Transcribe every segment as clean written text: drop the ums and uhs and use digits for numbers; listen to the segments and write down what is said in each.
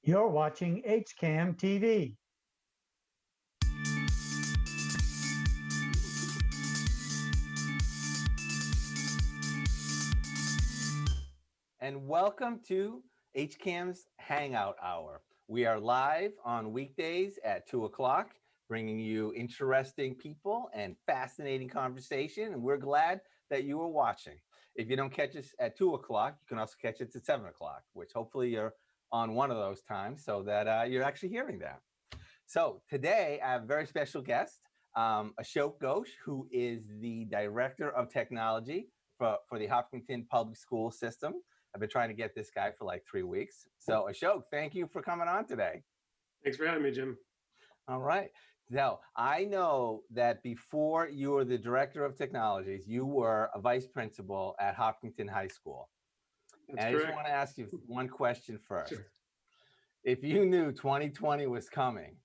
You're watching HCAM TV. And welcome to HCAM's Hangout Hour. We are live on weekdays at 2 o'clock, bringing you interesting people and fascinating conversation. And we're glad that you are watching. If you don't catch us at 2 o'clock, you can also catch us at 7 o'clock, which hopefully you're on one of those times so that you're actually hearing that. So today I have a very special guest, Ashoke Ghosh, who is the Director of Technology for the Hopkinton Public Schools system. I've been trying to get this guy for like 3 weeks. So Ashoke, thank you for coming on today. Thanks for having me, Jim. All right. Now, I know that before you were the Director of Technologies, you were a Vice Principal at Hopkinton High School. That's and correct. I just want to ask you one question first. Sure. If you knew 2020 was coming,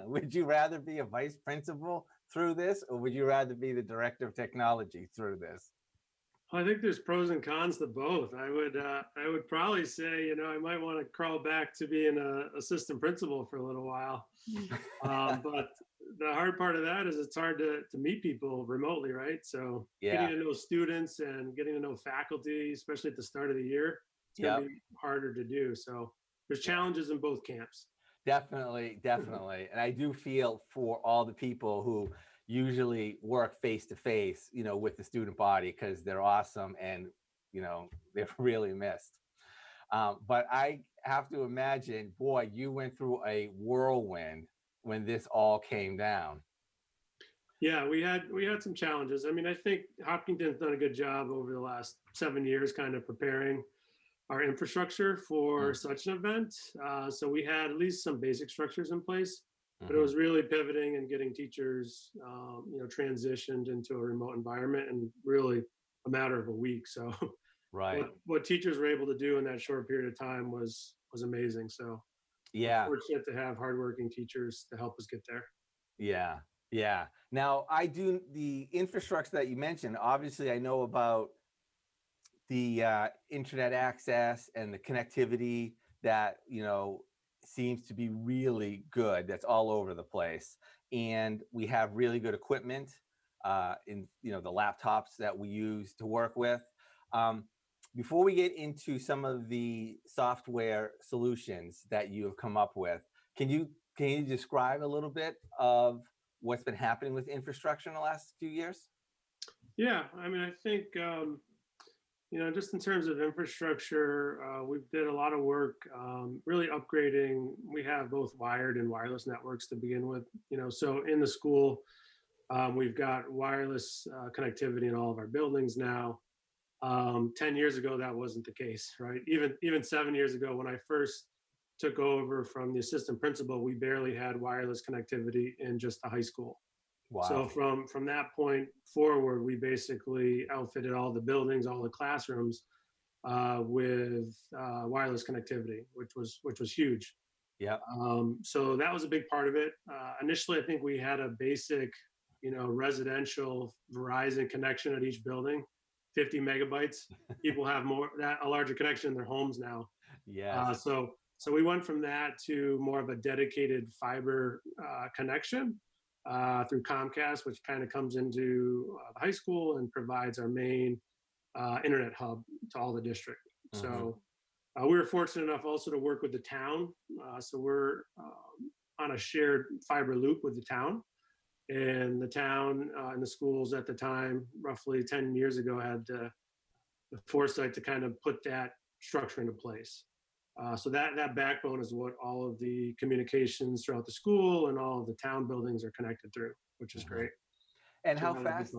would you rather be a Vice Principal through this, or would you rather be the Director of Technology through this? I think there's pros and cons to both. I would probably say, I might want to crawl back to being an assistant principal for a little while. But the hard part of that is it's hard to meet people remotely, right? So getting to know students and getting to know faculty, especially at the start of the year, it's going to be harder to do. So there's challenges in both camps. Definitely. And I do feel for all the people who usually work face to face, with the student body, because they're awesome and, they're really missed. But I have to imagine, boy, you went through a whirlwind when this all came down. Yeah, we had some challenges. I mean, I think Hopkinton's done a good job over the last 7 years kind of preparing our infrastructure for such an event. So we had at least some basic structures in place, but it was really pivoting and getting teachers, transitioned into a remote environment in really a matter of a week. So what teachers were able to do in that short period of time was amazing. So we're fortunate to have hardworking teachers to help us get there. Yeah. Now, I do the infrastructure that you mentioned. Obviously, I know about the internet access and the connectivity that, seems to be really good. That's all over the place. And we have really good equipment in, the laptops that we use to work with. Before we get into some of the software solutions that you have come up with, can you describe a little bit of what's been happening with infrastructure in the last few years? Yeah, I mean, I think, just in terms of infrastructure, we did a lot of work really upgrading. We have both wired and wireless networks to begin with, so in the school, we've got wireless connectivity in all of our buildings now. 10 years ago, that wasn't the case, right? Even 7 years ago, when I first took over from the assistant principal, we barely had wireless connectivity in just the high school. Wow. So from that point forward, we basically outfitted all the buildings, all the classrooms with wireless connectivity, which was huge. Yeah. So that was a big part of it. Initially, I think we had a basic, residential Verizon connection at each building, 50 megabytes. People have a larger connection in their homes now. Yeah. So we went from that to more of a dedicated fiber connection. Through Comcast, which kind of comes into the high school and provides our main internet hub to all the district. So we were fortunate enough also to work with the town. So we're on a shared fiber loop with the town. And the town and the schools at the time, roughly 10 years ago, had the foresight to kind of put that structure into place. So that backbone is what all of the communications throughout the school and all of the town buildings are connected through, which is great. And how fast?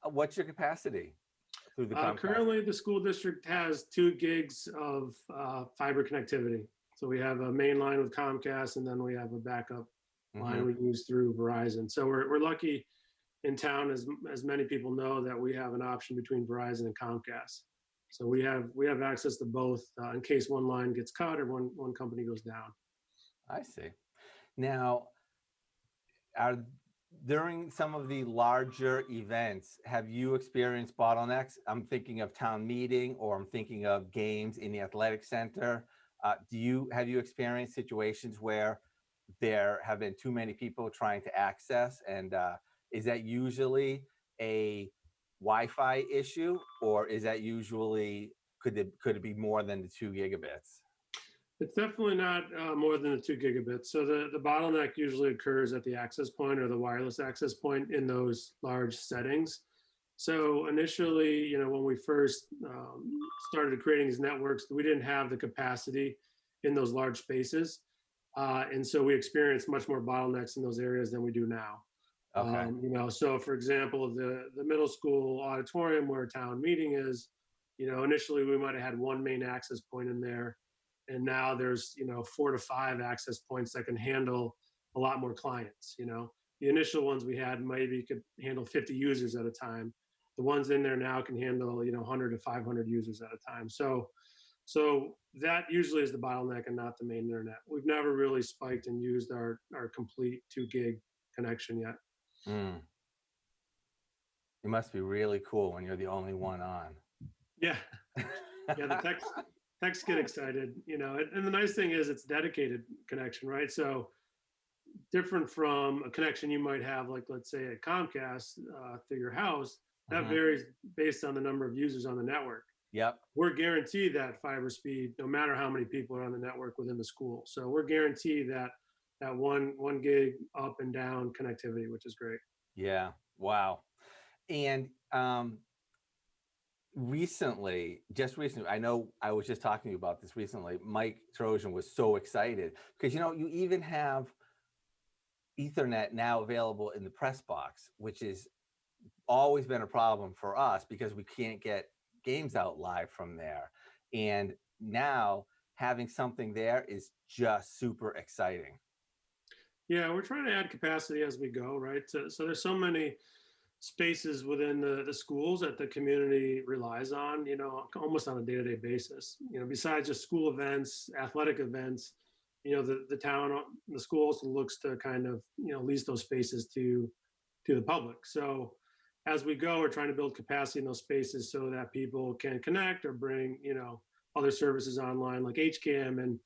What's your capacity through the Comcast? Currently, the school district has 2 gigs of fiber connectivity. So we have a main line with Comcast, and then we have a backup line we use through Verizon. So we're lucky in town, as many people know, that we have an option between Verizon and Comcast. So we have access to both in case one line gets cut or one company goes down. I see. Now, during some of the larger events, have you experienced bottlenecks? I'm thinking of town meeting, or I'm thinking of games in the athletic center. Have you experienced situations where there have been too many people trying to access, and is that usually a Wi-Fi issue, or is that usually could it be more than the 2 gigabits? It's definitely not more than the 2 gigabits. So the bottleneck usually occurs at the access point or the wireless access point in those large settings. So initially, when we first started creating these networks, we didn't have the capacity in those large spaces. And so we experienced much more bottlenecks in those areas than we do now. Okay. So for example, the middle school auditorium where a town meeting is, initially we might have had one main access point in there. And now there's, 4 to 5 access points that can handle a lot more clients. The initial ones we had maybe could handle 50 users at a time. The ones in there now can handle, 100 to 500 users at a time. So that usually is the bottleneck and not the main internet. We've never really spiked and used our complete 2 gig connection yet. Mm. It must be really cool when you're the only one on. Yeah. Yeah, the techs get excited, and the nice thing is it's dedicated connection, right? So different from a connection you might have, like let's say at Comcast through your house, that varies based on the number of users on the network. Yep. We're guaranteed that fiber speed, no matter how many people are on the network within the school. So we're guaranteed that one gig up and down connectivity, which is great. Yeah. Wow. And just recently, I know I was just talking to you about this recently. Mike Trojan was so excited because, you even have Ethernet now available in the press box, which has always been a problem for us because we can't get games out live from there. And now having something there is just super exciting. Yeah, we're trying to add capacity as we go, right? So there's so many spaces within the schools that the community relies on, almost on a day-to-day basis. Besides just school events, athletic events, the town, the school also looks to kind of, lease those spaces to the public. So as we go, we're trying to build capacity in those spaces so that people can connect or bring, other services online like HCAM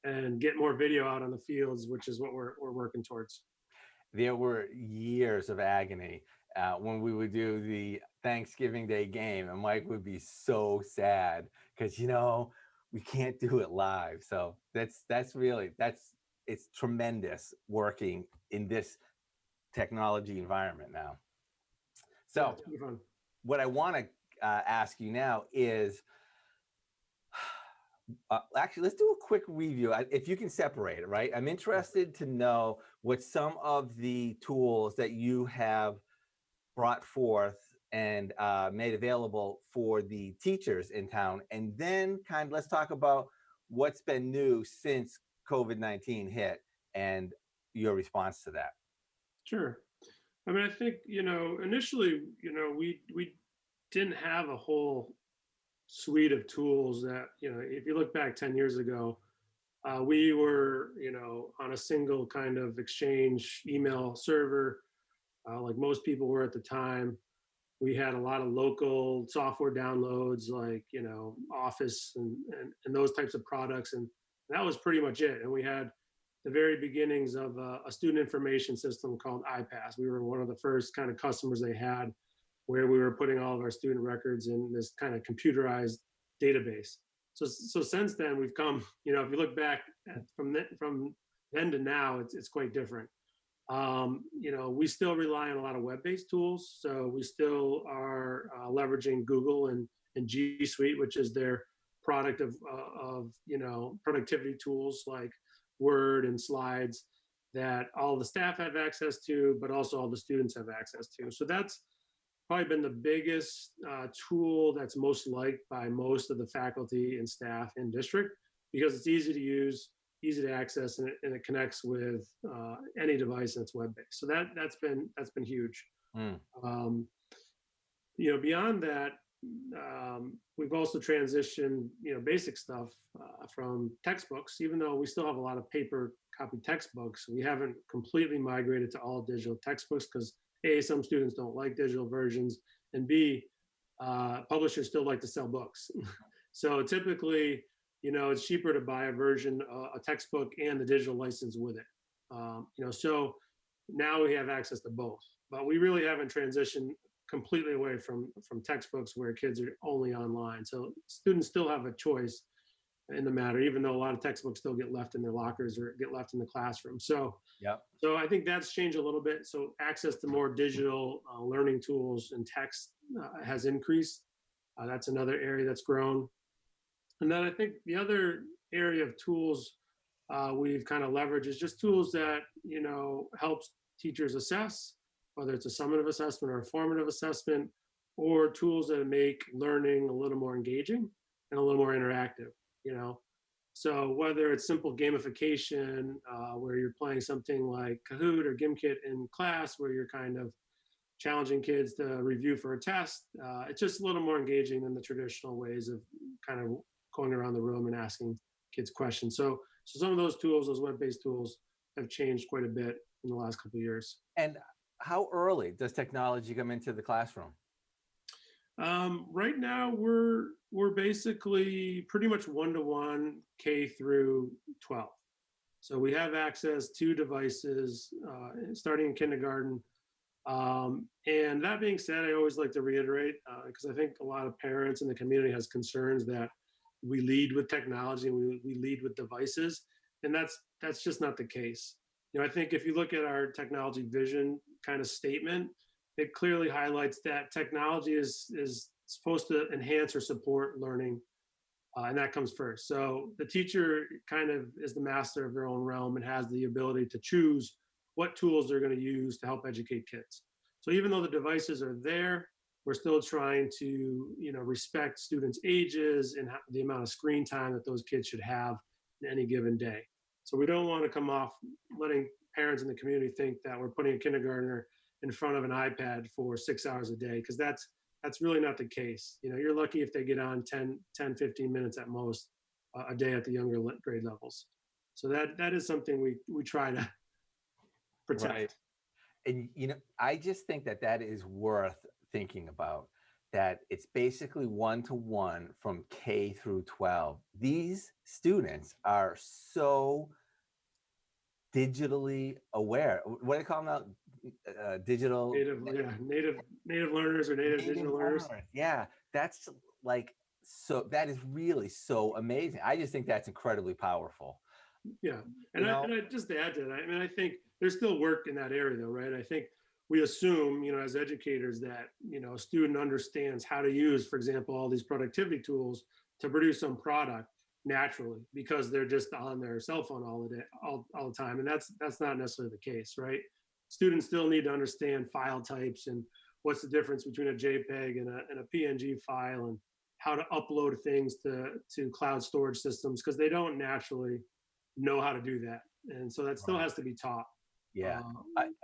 and get more video out on the fields, which is what we're working towards. There were years of agony when we would do the Thanksgiving Day game, and Mike would be so sad because we can't do it live. So it's tremendous working in this technology environment now. So what I want to ask you now is, actually, let's do a quick review. If you can separate it, right? I'm interested to know what some of the tools that you have brought forth and made available for the teachers in town. And then let's talk about what's been new since COVID-19 hit and your response to that. Sure. I mean, I think, initially, we didn't have a whole suite of tools that, if you look back 10 years ago, we were, on a single kind of Exchange email server, like most people were at the time. We had a lot of local software downloads, like, Office and those types of products. And that was pretty much it. And we had the very beginnings of a student information system called iPass. We were one of the first kind of customers they had, where we were putting all of our student records in this kind of computerized database. So since then we've come, if you look back from then to now, it's quite different. We still rely on a lot of web-based tools. So we still are leveraging Google and G Suite, which is their product of productivity tools like Word and Slides that all the staff have access to, but also all the students have access to. So that's probably been the biggest tool that's most liked by most of the faculty and staff in district, because it's easy to use, easy to access, and it connects with any device that's web-based. So that's been huge. Beyond that, we've also transitioned, basic stuff from textbooks. Even though we still have a lot of paper copy textbooks, we haven't completely migrated to all digital textbooks because A, some students don't like digital versions, and B, publishers still like to sell books. So typically it's cheaper to buy a version, a textbook and the digital license with it. So now we have access to both, but we really haven't transitioned completely away from textbooks where kids are only online. So students still have a choice in the matter, even though a lot of textbooks still get left in their lockers or get left in the classroom. So I think that's changed a little bit. So access to more digital learning tools and text has increased. That's another area that's grown. And then I think the other area of tools we've kind of leveraged is just tools that, helps teachers assess, whether it's a summative assessment or a formative assessment, or tools that make learning a little more engaging and a little more interactive. So whether it's simple gamification where you're playing something like Kahoot or Gimkit in class where you're kind of challenging kids to review for a test, it's just a little more engaging than the traditional ways of kind of going around the room and asking kids questions. So some of those tools, those web-based tools, have changed quite a bit in the last couple of years. And how early does technology come into the classroom? Right now, we're basically pretty much one-to-one K through 12. So we have access to devices starting in kindergarten. And that being said, I always like to reiterate, because I think a lot of parents in the community has concerns that we lead with technology and we lead with devices, and that's just not the case. I think if you look at our technology vision kind of statement, it clearly highlights that technology is supposed to enhance or support learning, and that comes first. So the teacher kind of is the master of their own realm and has the ability to choose what tools they're going to use to help educate kids. So even though the devices are there, we're still trying to, respect students' ages and the amount of screen time that those kids should have in any given day. So we don't want to come off letting parents in the community think that we're putting a kindergartner in front of an iPad for 6 hours a day, because that's really not the case. You're lucky if they get on 10, 15 minutes at most a day at the younger grade levels. So that is something we try to protect. Right. And, I just think that is worth thinking about, that it's basically one-to-one from K through 12. These students are so digitally aware. What do they call them now? Digital native learners or native digital learners. Yeah, that's so that is really so amazing. I just think that's incredibly powerful. Yeah, and I just to add to that, I think there's still work in that area though, right? I think we assume, as educators that, a student understands how to use, for example, all these productivity tools to produce some product naturally because they're just on their cell phone all the time. And that's not necessarily the case, right? Students still need to understand file types and what's the difference between a JPEG and a PNG file, and how to upload things to cloud storage systems, because they don't naturally know how to do that. And so that still has to be taught. Yeah.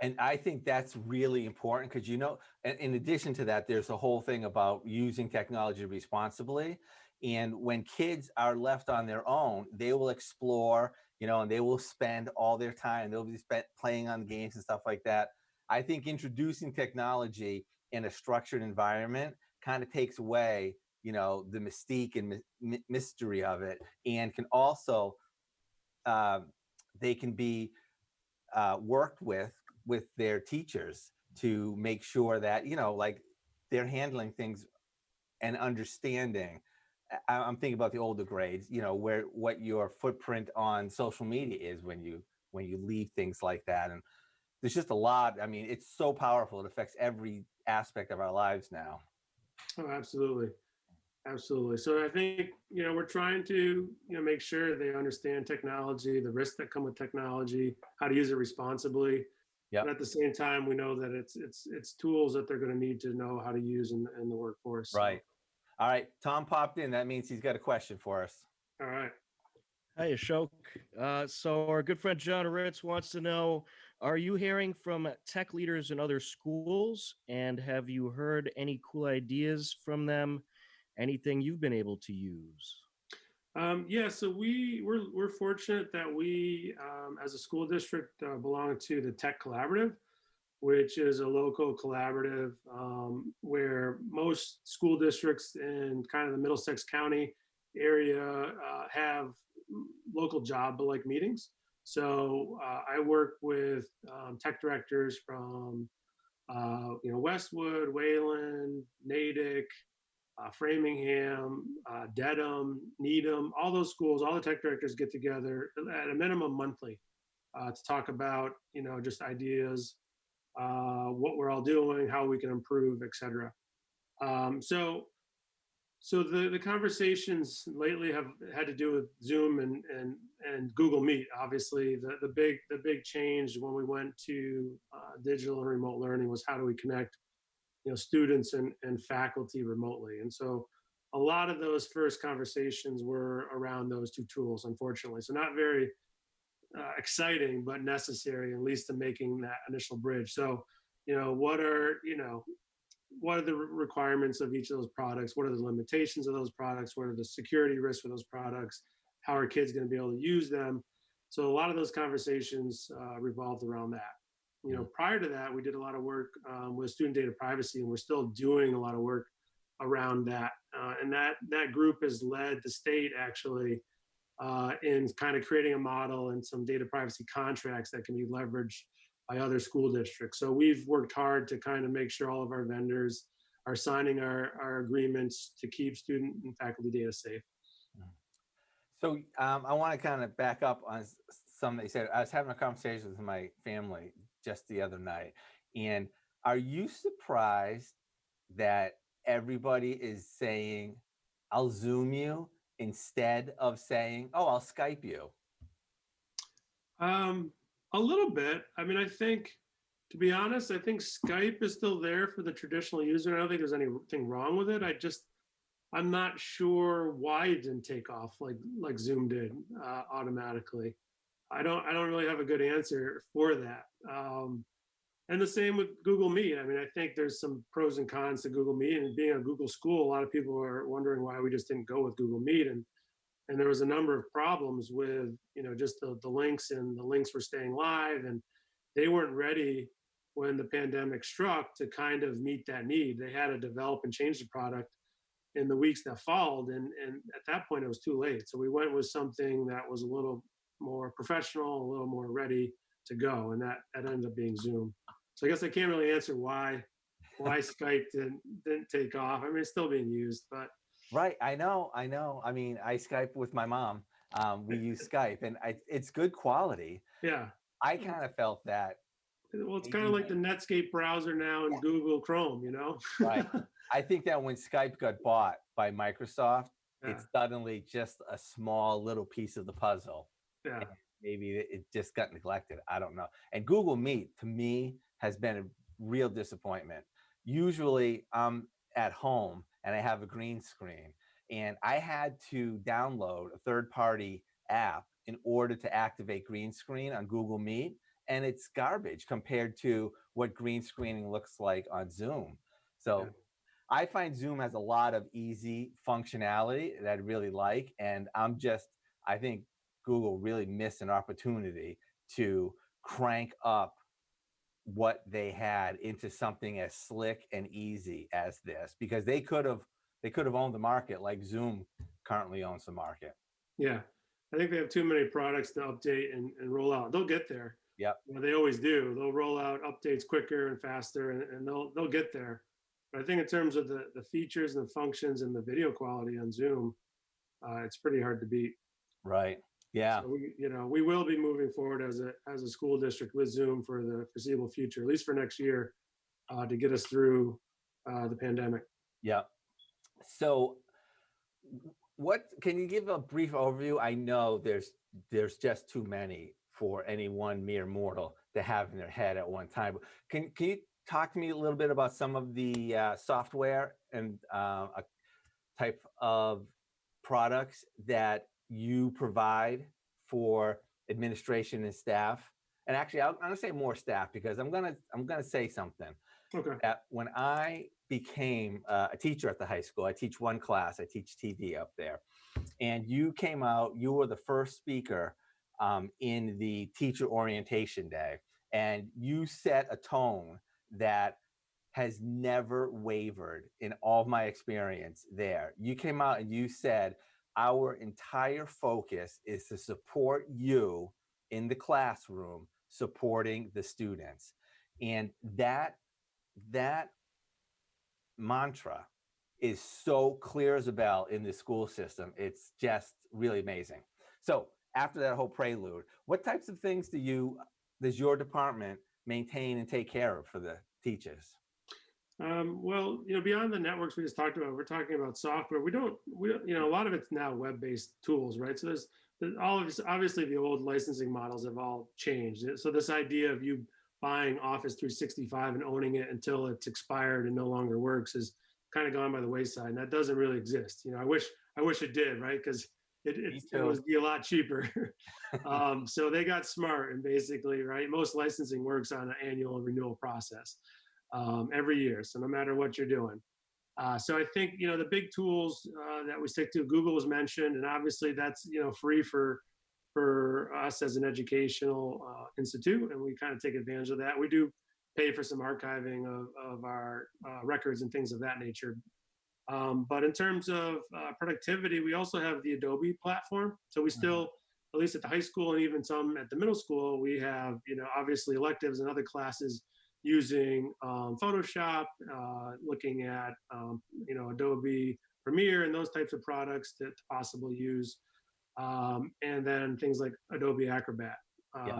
And I think that's really important because, and in addition to that, there's a whole thing about using technology responsibly. And when kids are left on their own, they will explore, and they will spend all their time. They'll be spent playing on games and stuff like that. I think introducing technology in a structured environment kind of takes away, the mystique and mystery of it, and can also, they can be worked with their teachers to make sure that, they're handling things and understanding. I'm thinking about the older grades, what your footprint on social media is when you leave things like that. And there's just a lot. It's so powerful. It affects every aspect of our lives now. Oh, absolutely. Absolutely. So I think, we're trying to, make sure they understand technology, the risks that come with technology, how to use it responsibly. Yeah. But at the same time, we know that it's tools that they're going to need to know how to use in the workforce. Right. All right. Tom popped in. That means he's got a question for us. All right. Hi, Ashoke. So our good friend John Ritz wants to know, are you hearing from tech leaders in other schools? And have you heard any cool ideas from them? Anything you've been able to use? Yeah, so we're fortunate that we, as a school district, belong to the Tech Collaborative, which is a local collaborative where most school districts in kind of the Middlesex County area have local job-like meetings. So I work with tech directors from Westwood, Wayland, Natick, Framingham, Dedham, Needham, all those schools, all the tech directors get together at a minimum monthly to talk about, just ideas, what we're all doing, how we can improve, et cetera. So the conversations lately have had to do with Zoom and Google Meet. Obviously, the big change when we went to digital and remote learning was how do we connect students and faculty remotely. And so a lot of those first conversations were around those two tools, unfortunately. So not very exciting, but necessary, at least to making that initial bridge. So, what are the requirements of each of those products? What are the limitations of those products? What are the security risks for those products? How are kids going to be able to use them? So a lot of those conversations revolved around that. Prior to that, we did a lot of work with student data privacy, and we're still doing a lot of work around that. And that group has led the state actually in kind of creating a model and some data privacy contracts that can be leveraged by other school districts. So we've worked hard to kind of make sure all of our vendors are signing our agreements to keep student and faculty data safe. So I want to kind of back up on something they said. I was having a conversation with my family just the other night. And are you surprised that everybody is saying, I'll Zoom you instead of saying, oh, I'll Skype you? A little bit. I mean, I think, to be honest, I think Skype is still there for the traditional user. I don't think there's anything wrong with it. I'm not sure why it didn't take off like Zoom did automatically. I don't really have a good answer for that. And the same with Google Meet. I mean, I think there's some pros and cons to Google Meet, and being a Google school, a lot of people are wondering why we just didn't go with Google Meet. And there was a number of problems with, just the links, and the links were staying live, and they weren't ready when the pandemic struck to kind of meet that need. They had to develop and change the product in the weeks that followed. And at that point it was too late. So we went with something that was a little more professional, a little more ready to go. And that ended up being Zoom. So I guess I can't really answer why Skype didn't take off. I mean, it's still being used, but. Right. I know. I mean, I Skype with my mom. We use Skype, and it's good quality. Yeah. I kind of felt that. Well, it's kind of like the Netscape browser now in Google Chrome, Right. I think that when Skype got bought by Microsoft, Yeah. it's suddenly just a small little piece of the puzzle. Yeah. And maybe it just got neglected. I don't know. And Google Meet, to me, has been a real disappointment. Usually I'm at home and I have a green screen, and I had to download a third-party app in order to activate green screen on Google Meet. And it's garbage compared to what green screening looks like on Zoom. So Yeah. I find Zoom has a lot of easy functionality that I really like. And I think Google really missed an opportunity to crank up what they had into something as slick and easy as this, because they could have owned the market like Zoom currently owns the market. Yeah. I think they have too many products to update and roll out. They'll get there. Yep. They always do. They'll roll out updates quicker and faster, and they'll get there. But I think in terms of the features and the functions and the video quality on Zoom, it's pretty hard to beat. Right. Yeah. So we will be moving forward as a school district with Zoom for the foreseeable future, at least for next year, to get us through the pandemic. Yeah. So what can you give a brief overview? I know there's just too many for any one mere mortal to have in their head at one time. Can you talk to me a little bit about some of the software and a type of products that you provide for administration and staff? And actually, I'm going to say more staff, because I'm going to say something. Okay. That when I became a teacher at the high school, I teach one class, I teach TV up there, and you came out, you were the first speaker in the teacher orientation day, and you set a tone that has never wavered in all of my experience there. You came out and you said, our entire focus is to support you in the classroom, supporting the students. And that mantra is so clear as a bell in the school system. It's just really amazing. So after that whole prelude, what types of things does your department maintain and take care of for the teachers? Well, beyond the networks we just talked about, we're talking about software. A lot of it's now web-based tools, right? So there's obviously the old licensing models have all changed. So this idea of you buying Office 365 and owning it until it's expired and no longer works is kind of gone by the wayside, and that doesn't really exist. I wish it did, right? Because it would be a lot cheaper. So they got smart and basically, right, most licensing works on an annual renewal process every year. So no matter what you're doing. So I think, the big tools that we stick to, Google was mentioned, and obviously that's, free for us as an educational institute, and we kind of take advantage of that. We do pay for some archiving of our records and things of that nature. But in terms of productivity, we also have the Adobe platform. So we still, at least at the high school and even some at the middle school, we have, obviously electives and other classes using Photoshop, looking at, Adobe Premiere and those types of products to possibly use. And then things like Adobe Acrobat.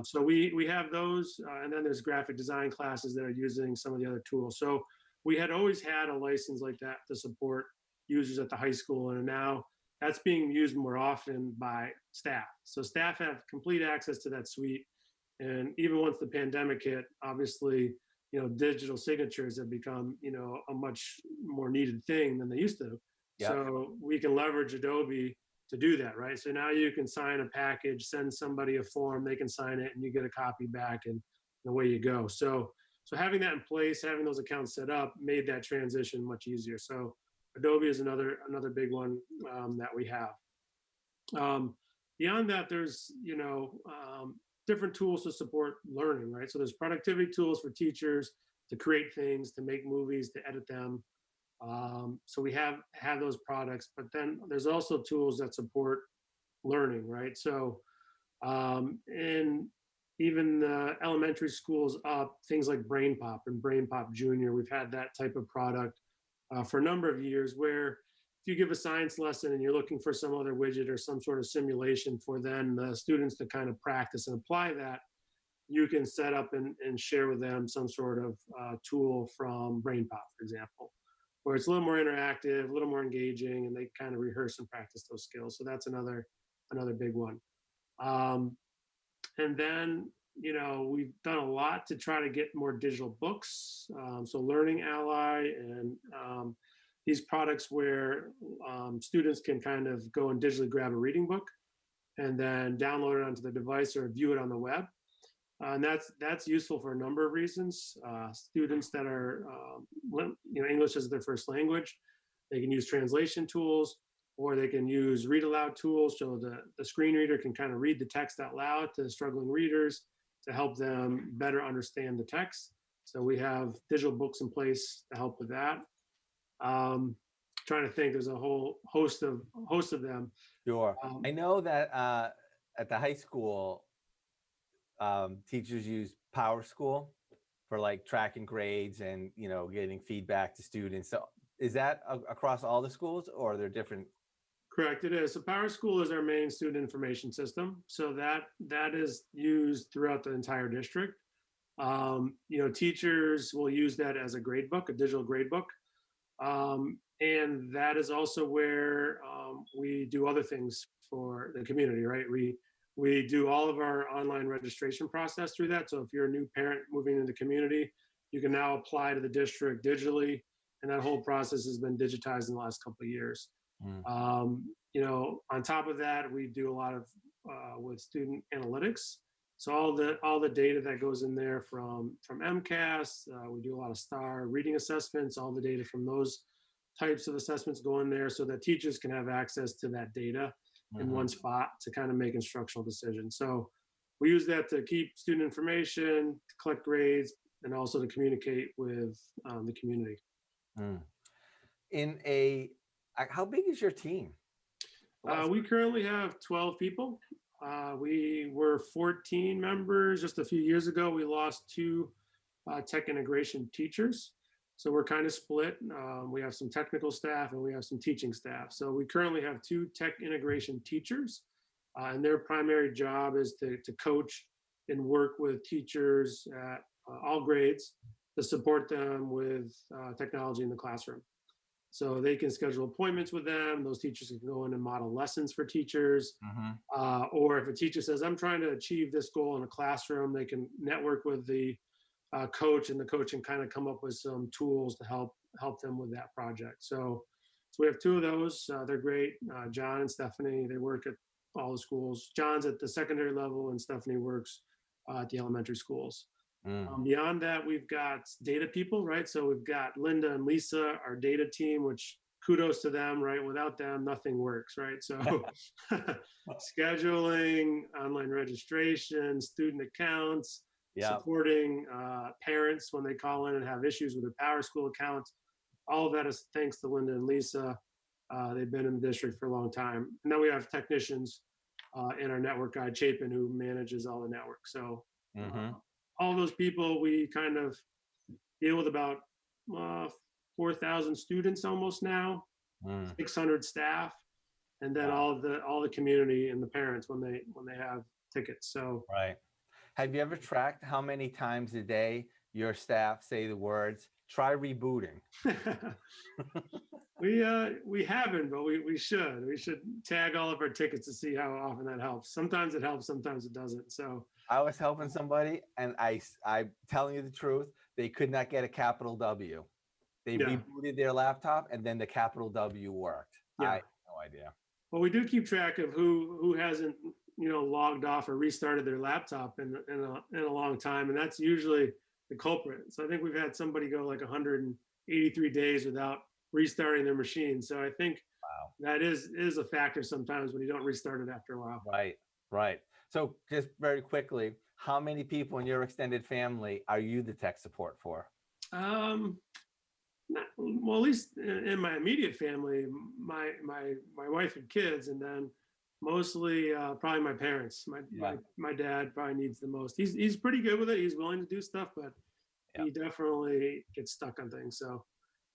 So we have those, and then there's graphic design classes that are using some of the other tools. So we had always had a license like that to support users at the high school, and now that's being used more often by staff. So staff have complete access to that suite. And even once the pandemic hit, obviously, digital signatures have become, a much more needed thing than they used to. Yep. So we can leverage Adobe to do that, right? So now you can sign a package, send somebody a form, they can sign it, and you get a copy back, and away you go. So having that in place, having those accounts set up, made that transition much easier. So Adobe is another big one that we have. Beyond that, there's different tools to support learning, right? So there's productivity tools for teachers to create things, to make movies, to edit them. So we have those products, but then there's also tools that support learning, right? So in even the elementary schools up, things like Brain Pop and Brain Pop Junior, we've had that type of product for a number of years, where if you give a science lesson and you're looking for some other widget or some sort of simulation for then the students to kind of practice and apply that, you can set up and share with them some sort of tool from Brain Pop, for example, where it's a little more interactive, a little more engaging, and they kind of rehearse and practice those skills. So that's another big one. And then, we've done a lot to try to get more digital books. So Learning Ally and these products where students can kind of go and digitally grab a reading book and then download it onto the device or view it on the web. And that's useful for a number of reasons. Students that are, English as their first language, they can use translation tools, or they can use read aloud tools, so the screen reader can kind of read the text out loud to struggling readers to help them better understand the text. So we have digital books in place to help with that. Trying to think, there's a whole host of them. Sure. I know that at the high school, teachers use Power School for like tracking grades and getting feedback to students. So is that across all the schools, or are there different? Correct, it is. So Power School is our main student information system. So that is used throughout the entire district. Teachers will use that as a grade book, a digital grade book. And that is also where we do other things for the community, right? We do all of our online registration process through that. So if you're a new parent moving into the community, you can now apply to the district digitally. And that whole process has been digitized in the last couple of years. On top of that, we do a lot of with student analytics. So all the data that goes in there from MCAS, we do a lot of STAR reading assessments. All the data from those types of assessments go in there so that teachers can have access to that data in one spot to kind of make instructional decisions. So we use that to keep student information, to collect grades, and also to communicate with the community. How big is your team? We currently have 12 people. We were 14 members just a few years ago. We lost two tech integration teachers. So we're kind of split. We have some technical staff and we have some teaching staff. So we currently have two tech integration teachers, and their primary job is to coach and work with teachers at all grades to support them with technology in the classroom. So they can schedule appointments with them. Those teachers can go in and model lessons for teachers. Or if a teacher says, I'm trying to achieve this goal in a classroom, they can network with the coach, and the coach can kind of come up with some tools to help them with that project. So we have two of those. They're great. John and Stephanie, they work at all the schools. John's at the secondary level and Stephanie works at the elementary schools. Beyond that, we've got data people, right? So we've got Linda and Lisa, our data team, which kudos to them, right? Without them, nothing works, right? So scheduling, online registration, student accounts, supporting parents when they call in and have issues with their PowerSchool accounts. All of that is thanks to Linda and Lisa. They've been in the district for a long time. And then we have technicians in our network guy, Chapin, who manages all the network. So all those people, we kind of deal with about 4,000 students almost now, 600 staff, and then all the community and the parents when they have tickets. So right. Have you ever tracked how many times a day your staff say the words "try rebooting"? We haven't, but we should. We should tag all of our tickets to see how often that helps. Sometimes it helps, sometimes it doesn't. So I was helping somebody, and I'm telling you the truth, they could not get a capital W. They rebooted their laptop, and then the capital W worked. I have no idea. Well, we do keep track of who hasn't logged off or restarted their laptop in a long time, and that's usually the culprit. So I think we've had somebody go like 183 days without restarting their machine. So I think that is a factor sometimes when you don't restart it after a while. Right. So just very quickly, how many people in your extended family are you the tech support for? Well, at least in my immediate family, my wife and kids, and then mostly probably my parents. My dad probably needs the most. He's pretty good with it. He's willing to do stuff, but he definitely gets stuck on things. So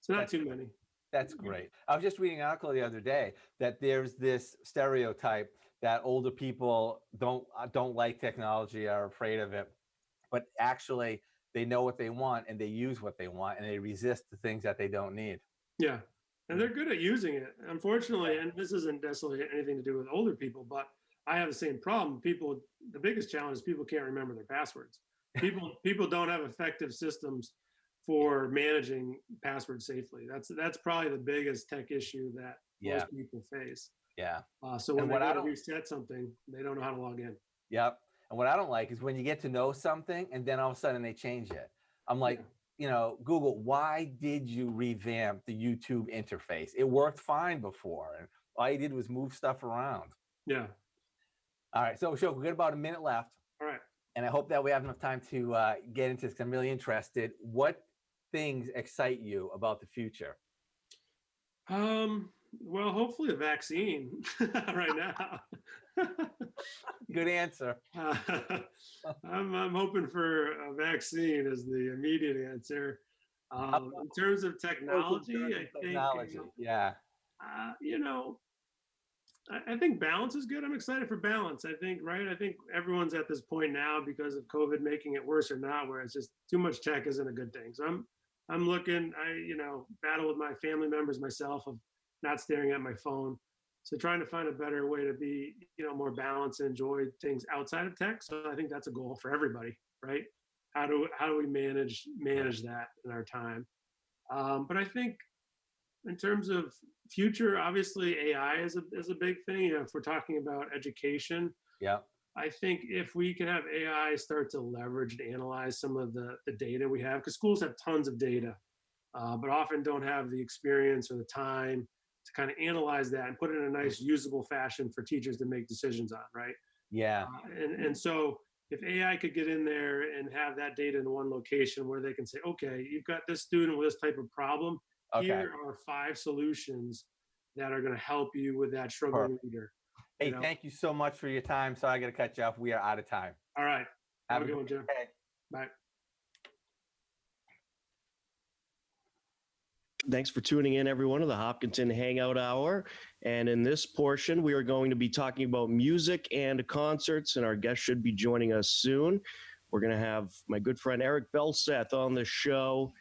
not too many. That's great. I was just reading an article the other day that there's this stereotype that older people don't like technology, are afraid of it, but actually they know what they want and they use what they want and they resist the things that they don't need. Yeah. And they're good at using it. Unfortunately, and this isn't necessarily anything to do with older people, but I have the same problem. The biggest challenge is people can't remember their passwords. People don't have effective systems for managing passwords safely. That's probably the biggest tech issue that most people face. So when they go to reset something, they don't know how to log in. Yep. And what I don't like is when you get to know something and then all of a sudden they change it. I'm like, Google, why did you revamp the YouTube interface? It worked fine before. And all you did was move stuff around. Yeah. All right. So, Ashoke, we got about a minute left. All right. And I hope that we have enough time to get into this. I'm really interested. What things excite you about the future? Well, hopefully a vaccine right now. Good answer. I'm hoping for a vaccine as the immediate answer. In terms of technology, I think, I think balance is good. I'm excited for balance. I think everyone's at this point now because of COVID making it worse or not, where it's just too much tech isn't a good thing. So I'm looking, battle with my family members myself of not staring at my phone. So trying to find a better way to be, more balanced and enjoy things outside of tech. So I think that's a goal for everybody, right? How do we manage that in our time? But I think in terms of future, obviously AI is a big thing. If we're talking about education, I think if we can have AI start to leverage and analyze some of the data we have, because schools have tons of data, but often don't have the experience or the time to kind of analyze that and put it in a nice usable fashion for teachers to make decisions on, right? And so if AI could get in there and have that data in one location where they can say, okay, you've got this student with this type of problem. Here are 5 solutions that are going to help you with that struggling reader. Hey, You know? thank you so much for your time. So I got to cut you off. We are out of time. All right. Have a good one, Jim. day. Bye. Thanks for tuning in, everyone, to the Hopkinton Hangout Hour. And in this portion, we are going to be talking about music and concerts, and our guest should be joining us soon. We're going to have my good friend Eric Belseth on the show.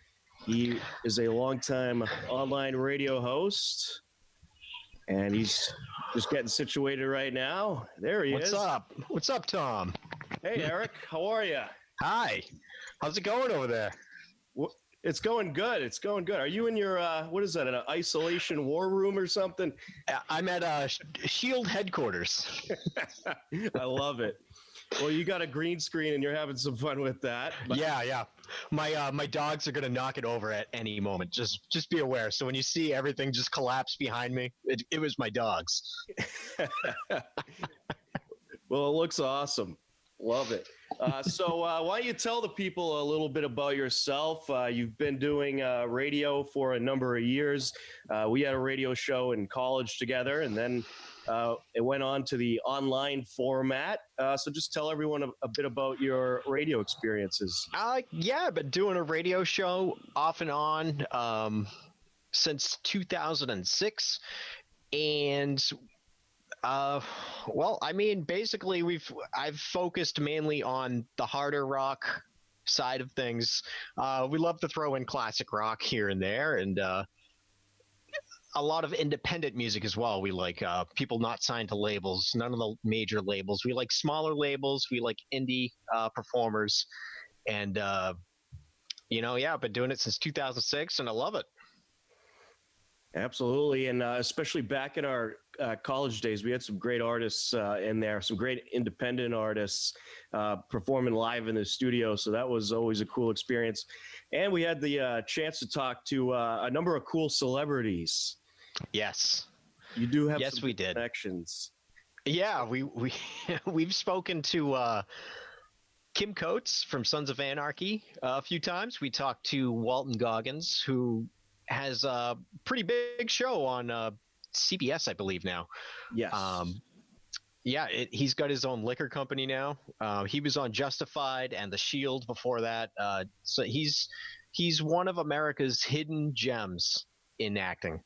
He is a longtime online radio host, and he's just getting situated right now. There he is. What's up? What's up, Tom? Hey, Eric. How are you? Hi. How's it going over there? It's going good. It's going good. Are you in your, what is that, an isolation war room or something? I'm at SHIELD headquarters. I love it. Well, you got a green screen and you're having some fun with that. But Yeah. My dogs are gonna knock it over at any moment. Just be aware. So when you see everything just collapse behind me, it was my dogs. Well, it looks awesome. Love it. So why don't you tell the people a little bit about yourself? You've been doing radio for a number of years. We had a radio show in college together, and then it went on to the online format. So just tell everyone a bit about your radio experiences. Yeah, I've been doing a radio show off and on since 2006, and well, I mean, basically I've focused mainly on the harder rock side of things. We love to throw in classic rock here and there, and a lot of independent music as well. We like people not signed to labels, none of the major labels. We like smaller labels. We like indie performers, and yeah, I've been doing it since 2006, and I love it. Absolutely. And especially back in our college days, we had some great artists in there, some great independent artists performing live in the studio. So that was always a cool experience. And we had the chance to talk to a number of cool celebrities. Yes. You do have Yes, some we did. connections. Yeah, we've spoken to Kim Coates from Sons of Anarchy a few times. We talked to Walton Goggins, who has a pretty big show on CBS, I believe now. Yes. Yeah, he's got his own liquor company now. He was on Justified and The Shield before that. So he's one of America's hidden gems in acting.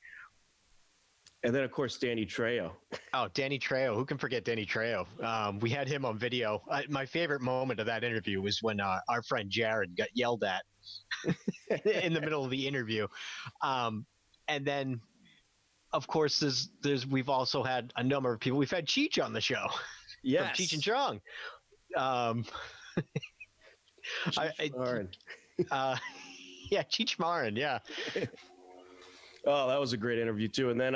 And then, of course, Danny Trejo. Oh, Danny Trejo. Who can forget Danny Trejo? We had him on video. My favorite moment of that interview was when our friend Jared got yelled at in the middle of the interview. And then, of course, we've also had a number of people. We've had Cheech on the show. Yes. From Cheech and Chong. Yeah, Cheech Marin, yeah. Oh, that was a great interview, too. And then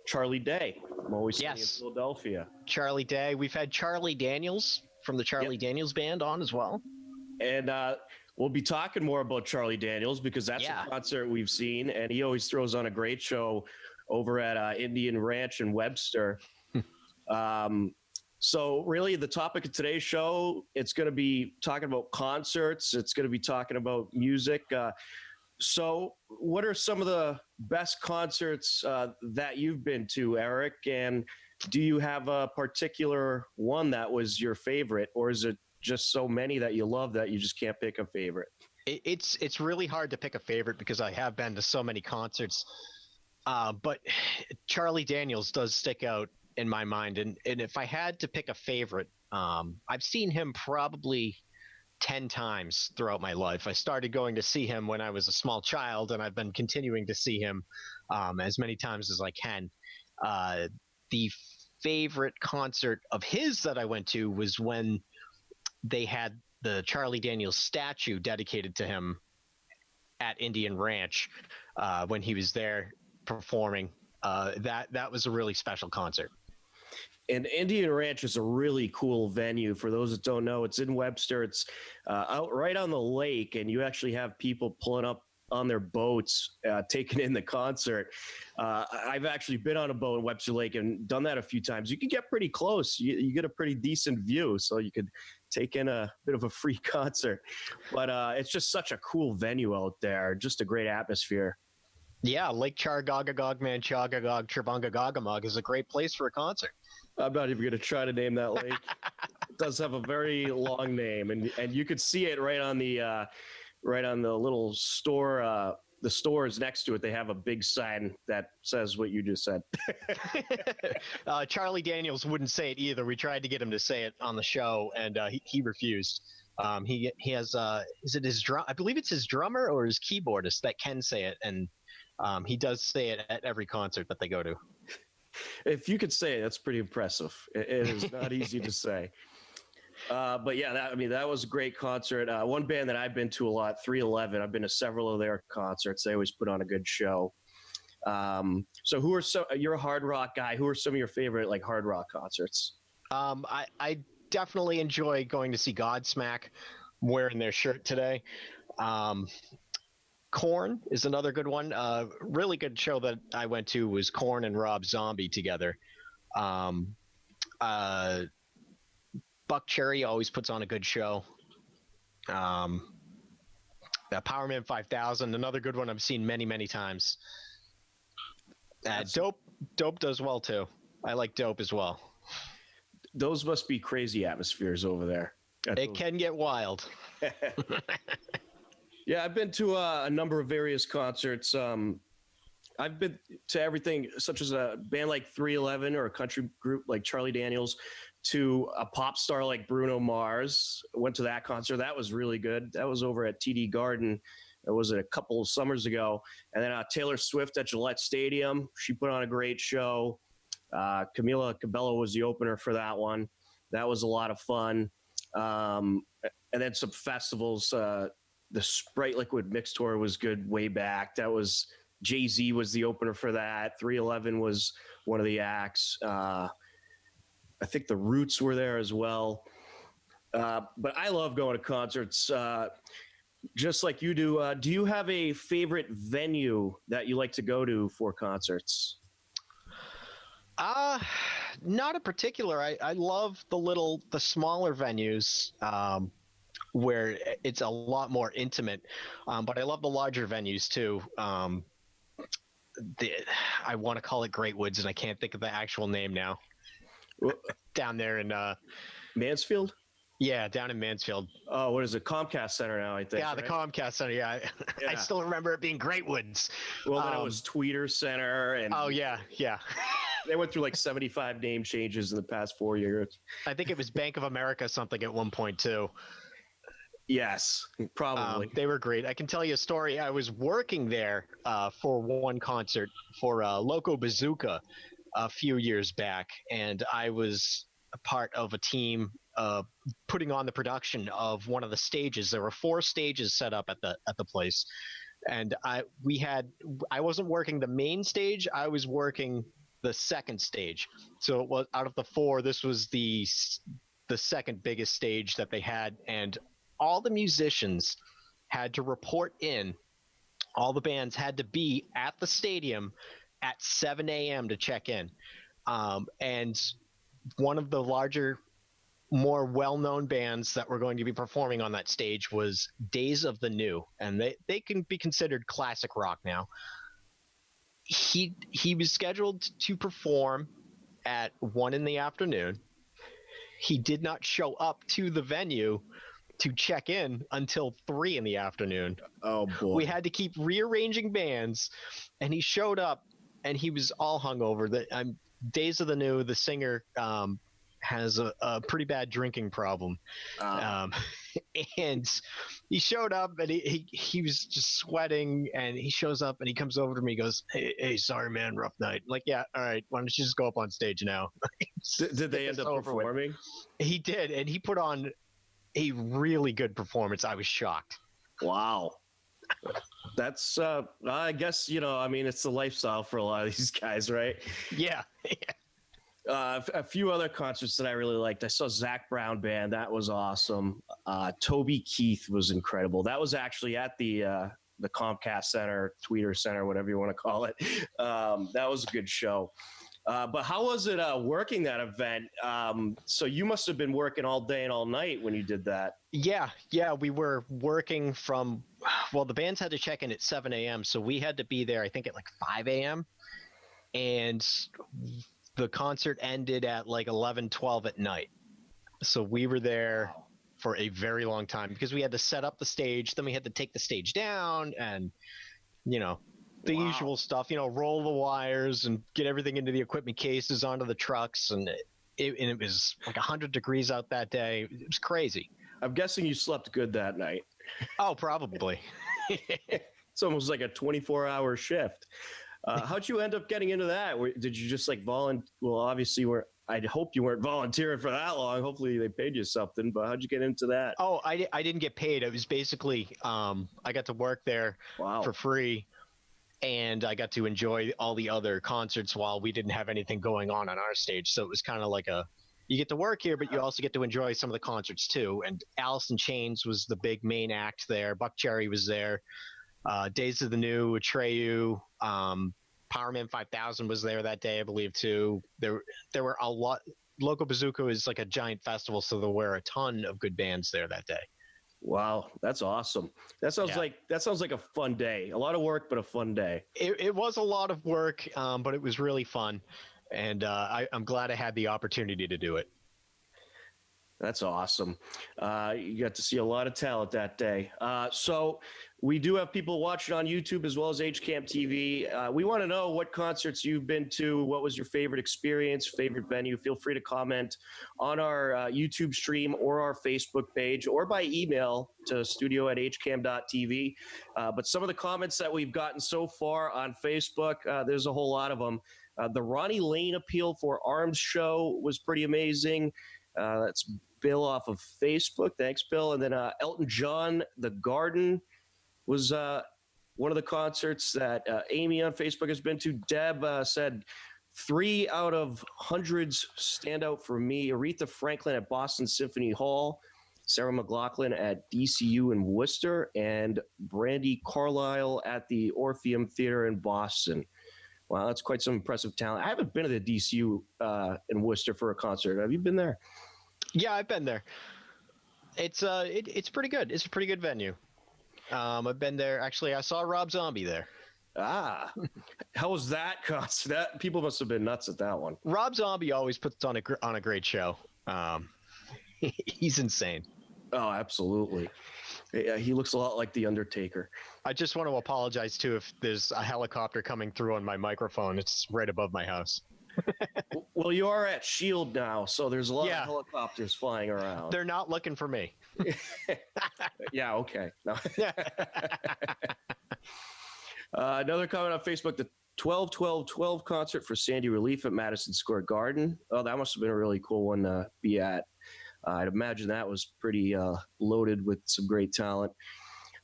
Charlie Day. I'm always seeing in Philadelphia. Charlie Day. We've had Charlie Daniels from the Charlie Daniels Band on as well. And we'll be talking more about Charlie Daniels because that's a concert we've seen. And he always throws on a great show over at Indian Ranch in Webster. So really the topic of today's show, it's going to be talking about concerts. It's going to be talking about music. So what are some of the best concerts that you've been to, Eric? And do you have a particular one that was your favorite, or is it just so many that you love that you just can't pick a favorite? It's really hard to pick a favorite because I have been to so many concerts. But Charlie Daniels does stick out in my mind. And if I had to pick a favorite, I've seen him probably 10 times throughout my life. I started going to see him when I was a small child, and I've been continuing to see him as many times as I can. The favorite concert of his that I went to was when they had the Charlie Daniels statue dedicated to him at Indian Ranch when he was there performing. That was a really special concert. And Indian Ranch is a really cool venue. For those that don't know, it's in Webster. It's out right on the lake, and you actually have people pulling up on their boats, taking in the concert. I've actually been on a boat in Webster Lake and done that a few times. You can get pretty close. You get a pretty decent view, so you could take in a bit of a free concert. But it's just such a cool venue out there. Just a great atmosphere. Yeah, Lake Chargogagog Manchagagog Trebungagogamog is a great place for a concert. I'm not even going to try to name that lake. It does have a very long name, and you could see it right on the little store. The stores next to it, they have a big sign that says what you just said. Charlie Daniels wouldn't say it either. We tried to get him to say it on the show, and he refused. He has is it his drum? I believe it's his drummer or his keyboardist that can say it, and he does say it at every concert that they go to. If you could say it, that's pretty impressive. It is not easy to say. But yeah, that was a great concert. One band that I've been to a lot, 311. I've been to several of their concerts. They always put on a good show. So you're a hard rock guy. Who are some of your favorite like hard rock concerts? I definitely enjoy going to see Godsmack. I'm wearing their shirt today. Korn is another good one. Really good show that I went to was Korn and Rob Zombie together. Buck Cherry always puts on a good show. Powerman 5000, another good one I've seen many, many times. Dope does well too. I like Dope as well. Those must be crazy atmospheres over there. It can get wild. Yeah, I've been to a number of various concerts. I've been to everything, such as a band like 311 or a country group like Charlie Daniels, to a pop star like Bruno Mars. Went to that concert. That was really good. That was over at TD Garden. It was a couple of summers ago. And then Taylor Swift at Gillette Stadium. She put on a great show. Camila Cabello was the opener for that one. That was a lot of fun. And then some festivals. The Sprite Liquid Mix Tour was good way back. That was Jay-Z was the opener for that. 311 was one of the acts. I think the Roots were there as well. But I love going to concerts, just like you do. Do you have a favorite venue that you like to go to for concerts? Not in particular. I love the smaller venues where it's a lot more intimate. But I love the larger venues too. I want to call it Great Woods, and I can't think of the actual name now. Down there in Mansfield? Yeah, down in Mansfield. Oh, what is it? Comcast Center now, I think. Yeah, the Comcast Center. Yeah. I still remember it being Great Woods. Well, then it was Tweeter Center. And oh, yeah. They went through like 75 name changes in the past 4 years. I think it was Bank of America something at one point, too. Yes, probably. They were great. I can tell you a story. I was working there for one concert for Loco Bazooka a few years back, and I was a part of a team putting on the production of one of the stages. There were 4 stages set up at the place, and I wasn't working the main stage. I was working the second stage. So it was out of the 4, this was the second biggest stage that they had, and all the musicians had to report in. All the bands had to be at the stadium at 7 a.m. to check in. And one of the larger, more well-known bands that were going to be performing on that stage was Days of the New. And they can be considered classic rock now. He was scheduled to perform at 1 p.m. He did not show up to the venue to check in until 3 p.m. Oh, boy. We had to keep rearranging bands, and he showed up, and he was all hungover. Days of the New, the singer, has a pretty bad drinking problem. And he showed up, and he was just sweating, and he shows up, and he comes over to me, he goes, hey, sorry, man, rough night. I'm like, yeah, all right, why don't you just go up on stage now? Did they end up performing? He did, and he put on a really good performance. I was shocked. Wow. That's I guess, it's the lifestyle for a lot of these guys, right? Yeah. A few other concerts that I really liked. I saw Zach Brown Band. That was awesome. Toby Keith was incredible. That was actually at the Comcast Center, Tweeter Center, whatever you want to call it. That was a good show. But how was it working that event? So you must have been working all day and all night when you did that. Yeah, we were working from, well, the bands had to check in at 7 a.m., so we had to be there, I think, at like 5 a.m., and the concert ended at like 11, 12 at night. So we were there for a very long time because we had to set up the stage, then we had to take the stage down and, the usual stuff, roll the wires and get everything into the equipment cases onto the trucks. And it was like 100 degrees out that day. It was crazy. I'm guessing you slept good that night. Oh, probably. It's almost like a 24-hour shift. How'd you end up getting into that? Did you just like volunteer? Well, obviously, I'd hope you weren't volunteering for that long. Hopefully, they paid you something. But how'd you get into that? Oh, I didn't get paid. It was basically I got to work there for free, and I got to enjoy all the other concerts while we didn't have anything going on our stage. So it was kind of like you get to work here, but you also get to enjoy some of the concerts too. And Alice in Chains was the big main act there. Buck Cherry was there. Days of the New, Trejo, Powerman 5000 was there that day, I believe, too. There were a lot. Local Bazooka is like a giant festival, so there were a ton of good bands there that day. Wow, that's awesome. That sounds like a fun day. A lot of work, but a fun day. It was a lot of work, but it was really fun, and I'm glad I had the opportunity to do it. That's awesome. You got to see a lot of talent that day. So we do have people watching on YouTube as well as HCAM TV. We want to know what concerts you've been to. What was your favorite experience, favorite venue? Feel free to comment on our YouTube stream or our Facebook page or by email to studio@hcam.tv. But some of the comments that we've gotten so far on Facebook, there's a whole lot of them. The Ronnie Lane appeal for Arms show was pretty amazing. That's Bill off of Facebook. Thanks, Bill. And then Elton John, The Garden was one of the concerts that Amy on Facebook has been to. Deb said 3 out of hundreds stand out for me. Aretha Franklin at Boston Symphony Hall, Sarah McLachlan at DCU in Worcester, and Brandy Carlisle at the Orpheum Theater in Boston. Wow, that's quite some impressive talent. I haven't been to the DCU in Worcester for a concert. Have you been there? Yeah, I've been there. It's pretty good. It's a pretty good venue. I've been there. Actually, I saw Rob Zombie there. Ah, how was that concert? That people must have been nuts at that one. Rob Zombie always puts on a great show. He's insane. Oh, absolutely. Yeah, he looks a lot like the Undertaker. I just want to apologize too if there's a helicopter coming through on my microphone. It's right above my house. Well, you are at Shield now, so there's a lot of helicopters flying around. They're not looking for me. Yeah, okay. No. Another comment on Facebook, the 12-12-12 concert for Sandy Relief at Madison Square Garden. Oh, that must have been a really cool one to be at. I'd imagine that was pretty loaded with some great talent.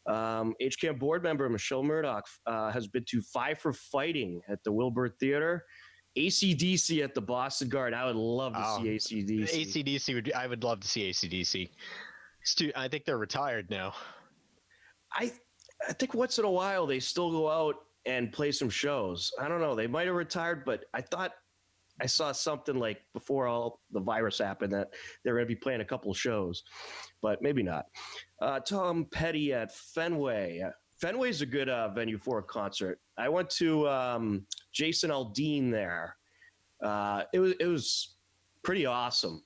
HCAM board member Michelle Murdoch has been to Five for Fighting at the Wilbur Theater. AC/DC at the Boston Garden. I would love to see AC/DC. AC/DC I would love to see AC/DC. I think they're retired now. I think once in a while they still go out and play some shows. I don't know. They might have retired, but I thought I saw something like before all the virus happened that they're going to be playing a couple of shows, but maybe not. Tom Petty at Fenway. Fenway's a good venue for a concert. I went to Jason Aldean there. It was pretty awesome,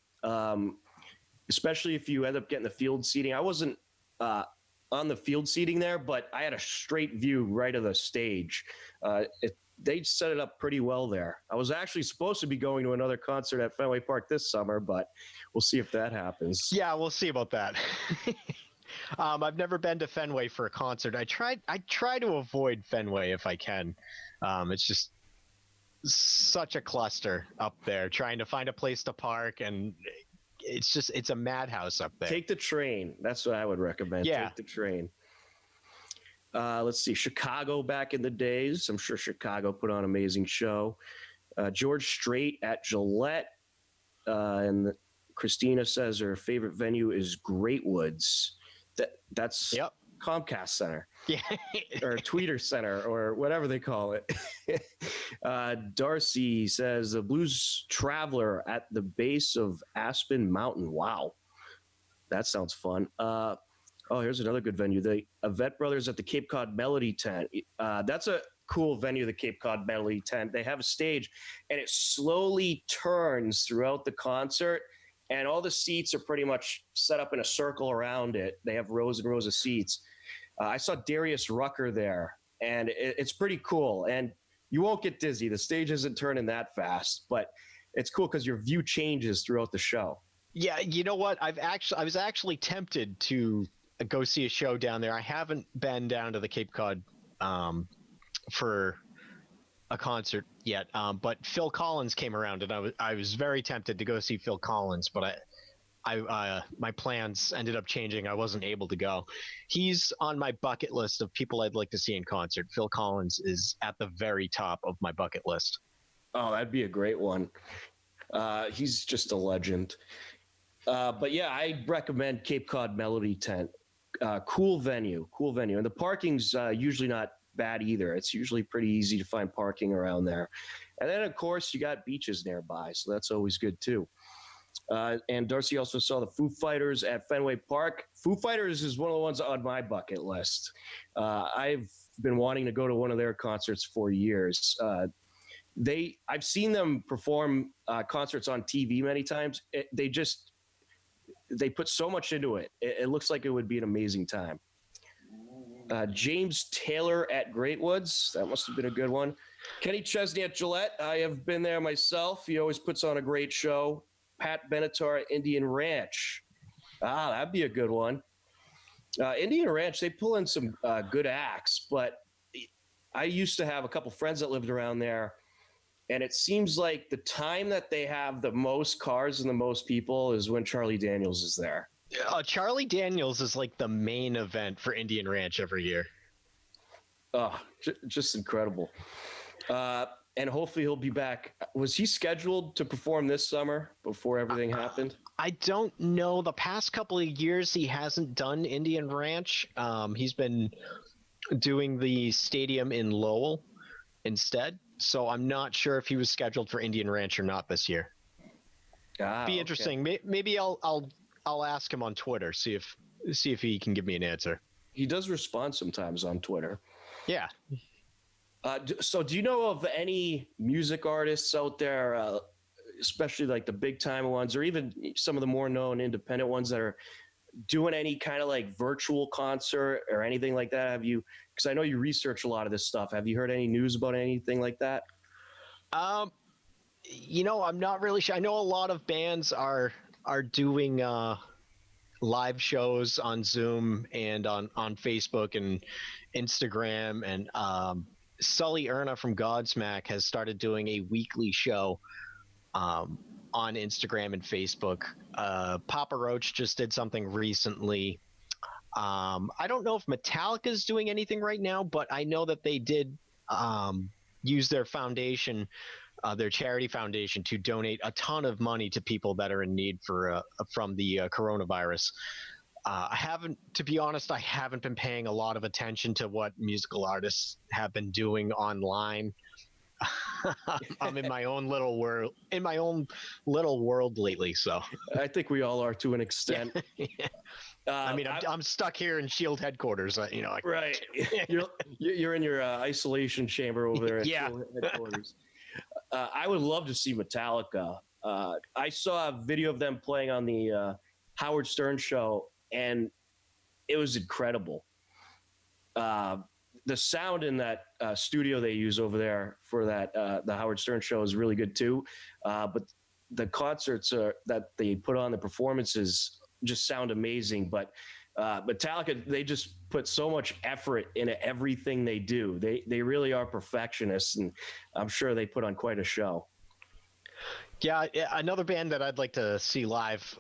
especially if you end up getting the field seating. I wasn't on the field seating there, but I had a straight view right of the stage. They set it up pretty well there. I was actually supposed to be going to another concert at Fenway Park this summer, but we'll see if that happens. Yeah, we'll see about that. I've never been to Fenway for a concert. I try to avoid Fenway if I can. It's just such a cluster up there trying to find a place to park, and it's a madhouse up there. Take the train. That's what I would recommend. Yeah. Take the train. Let's see. Chicago back in the days. I'm sure Chicago put on an amazing show. George Strait at Gillette. And Christina says her favorite venue is Great Woods. That's Yep. Comcast Center Yeah. or Tweeter Center or whatever they call it. Darcy says the Blues Traveler at the base of Aspen Mountain. Wow. That sounds fun. Here's another good venue. The Avett Brothers at the Cape Cod Melody Tent. That's a cool venue, the Cape Cod Melody Tent. They have a stage, and it slowly turns throughout the concert, and all the seats are pretty much set up in a circle around it. They have rows and rows of seats. I saw Darius Rucker there, and it's pretty cool. And you won't get dizzy. The stage isn't turning that fast, but it's cool because your view changes throughout the show. Yeah, you know what? I was actually tempted to go see a show down there. I haven't been down to the Cape Cod for a concert yet, but Phil Collins came around, and I was very tempted to go see Phil Collins, but my plans ended up changing. I wasn't able to go. He's on my bucket list of people I'd like to see in concert. Phil Collins is at the very top of my bucket list. Oh, that'd be a great one. He's just a legend. But yeah, I recommend Cape Cod Melody Tent. Cool venue. And the parking's usually not bad either. It's usually pretty easy to find parking around there. And then, of course, you got beaches nearby, so that's always good too. And Darcy also saw the Foo Fighters at Fenway Park. Foo Fighters is one of the ones on my bucket list. I've been wanting to go to one of their concerts for years. I've seen them perform concerts on TV many times. They put so much into it. It looks like it would be an amazing time. James Taylor at Great Woods. That must have been a good one. Kenny Chesney at Gillette. I have been there myself. He always puts on a great show. Pat Benatar at Indian Ranch. That'd be a good one. Indian Ranch, they pull in some good acts, but I used to have a couple friends that lived around there, and it seems like the time that they have the most cars and the most people is when Charlie Daniels is there. Charlie Daniels is like the main event for Indian Ranch every year. Oh, just incredible. And hopefully he'll be back. Was he scheduled to perform this summer before everything happened? I don't know. The past couple of years, he hasn't done Indian Ranch. He's been doing the stadium in Lowell instead. So I'm not sure if he was scheduled for Indian Ranch or not this year. Be interesting. Okay. Maybe I'll ask him on Twitter, see if he can give me an answer. He does respond sometimes on Twitter. Yeah. So do you know of any music artists out there, especially like the big time ones, or even some of the more known independent ones that are doing any kind of like virtual concert or anything like that? Have you, because I know you research a lot of this stuff. Have you heard any news about anything like that? I'm not really sure. I know a lot of bands are doing live shows on Zoom and on Facebook and Instagram, and Sully Erna from Godsmack has started doing a weekly show on Instagram and Facebook. Papa Roach just did something recently. I don't know if Metallica is doing anything right now, but I know that they did use their foundation, their charity foundation, to donate a ton of money to people that are in need from the coronavirus. To be honest, I haven't been paying a lot of attention to what musical artists have been doing online. I'm in my own little world line so I think we all are to an extent. Yeah. I'm stuck here in Shield headquarters. Right. You're in your isolation chamber over there at Shield headquarters. I would love to see Metallica. I saw a video of them playing on the Howard Stern show, and it was incredible. The sound in that studio they use over there for that the Howard Stern show is really good too. But the concerts that they put on, the performances just sound amazing. But Metallica, they just put so much effort into everything they do. They really are perfectionists, and I'm sure they put on quite a show. Yeah, another band that I'd like to see live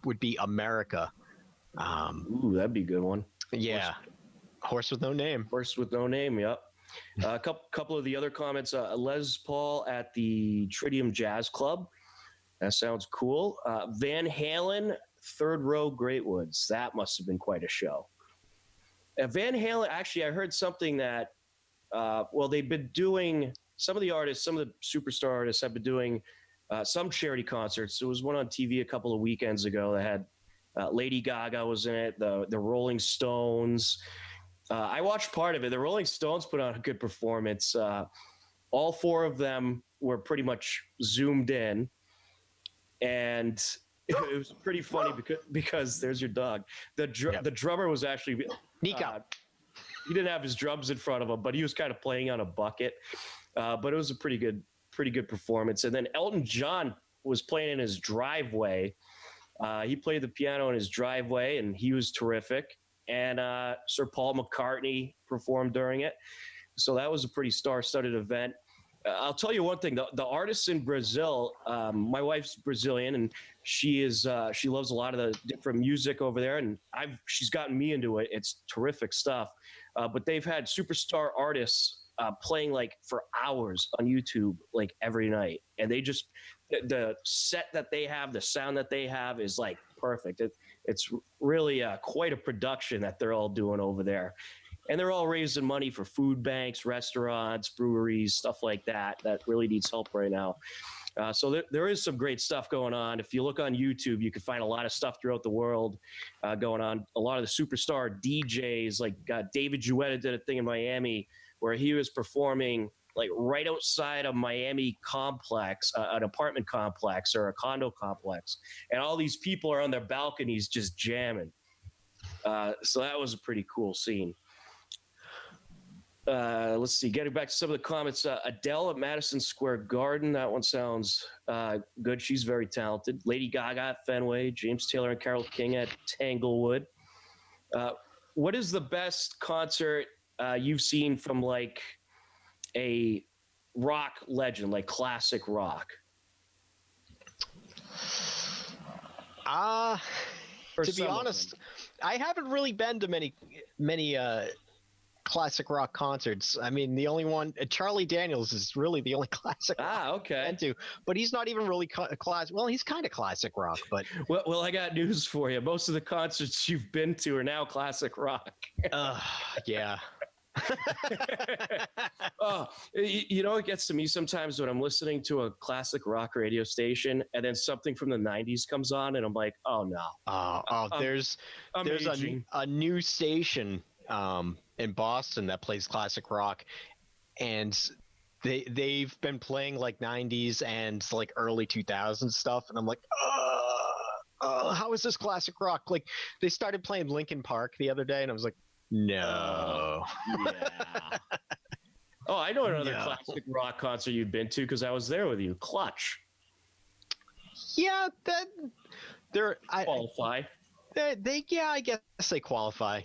would be America. Ooh, that'd be a good one. Yeah. Horse with No Name. Horse with No Name, yep. A couple of the other comments. Les Paul at the Tritium Jazz Club. That sounds cool. Van Halen, Third Row Great Woods. That must have been quite a show. Van Halen, actually, I heard something that, they've been doing, some of the superstar artists have been doing some charity concerts. There was one on TV a couple of weekends ago that had Lady Gaga was in it, the Rolling Stones. I watched part of it. The Rolling Stones put on a good performance. All four of them were pretty much zoomed in, and it was pretty funny because there's your dog. The drummer was actually Nico. He didn't have his drums in front of him, but he was kind of playing on a bucket. But it was a pretty good performance. And then Elton John was playing in his driveway. He played the piano in his driveway, and he was terrific. And Sir Paul McCartney performed during it. So that was a pretty star-studded event. I'll tell you one thing: the artists in Brazil. My wife's Brazilian, and she loves a lot of the different music over there, and she's gotten me into it. It's terrific stuff. But they've had superstar artists playing like for hours on YouTube, like every night, and they just the set that they have, the sound that they have is like perfect. It's really quite a production that they're all doing over there. And they're all raising money for food banks, restaurants, breweries, stuff like that really needs help right now. So there is some great stuff going on. If you look on YouTube, you can find a lot of stuff throughout the world going on. A lot of the superstar DJs, like David Guetta did a thing in Miami where he was performing like right outside a Miami complex, an apartment complex or a condo complex. And all these people are on their balconies just jamming. So that was a pretty cool scene. Let's see, getting back to some of the comments. Adele at Madison Square Garden. That one sounds good. She's very talented. Lady Gaga at Fenway. James Taylor and Carole King at Tanglewood. What is the best concert you've seen from like a rock legend, like classic rock? To be honest, I haven't really been to many classic rock concerts. I mean, the only one, Charlie Daniels is really the only classic rock okay. I've been to, but he's not even really classic. Well, he's kind of classic rock, but well, I got news for you. Most of the concerts you've been to are now classic rock. Yeah. Oh, it gets to me sometimes when I'm listening to a classic rock radio station and then something from the 90s comes on and I'm like, oh no. There's a new station in Boston that plays classic rock, and they've been playing like 90s and like early 2000s stuff, and I'm like, how is this classic rock? Like, they started playing Linkin Park the other day and I was like, no. Yeah. Oh, I know another classic rock concert you've been to because I was there with you. Clutch. Yeah, qualify. I guess they qualify.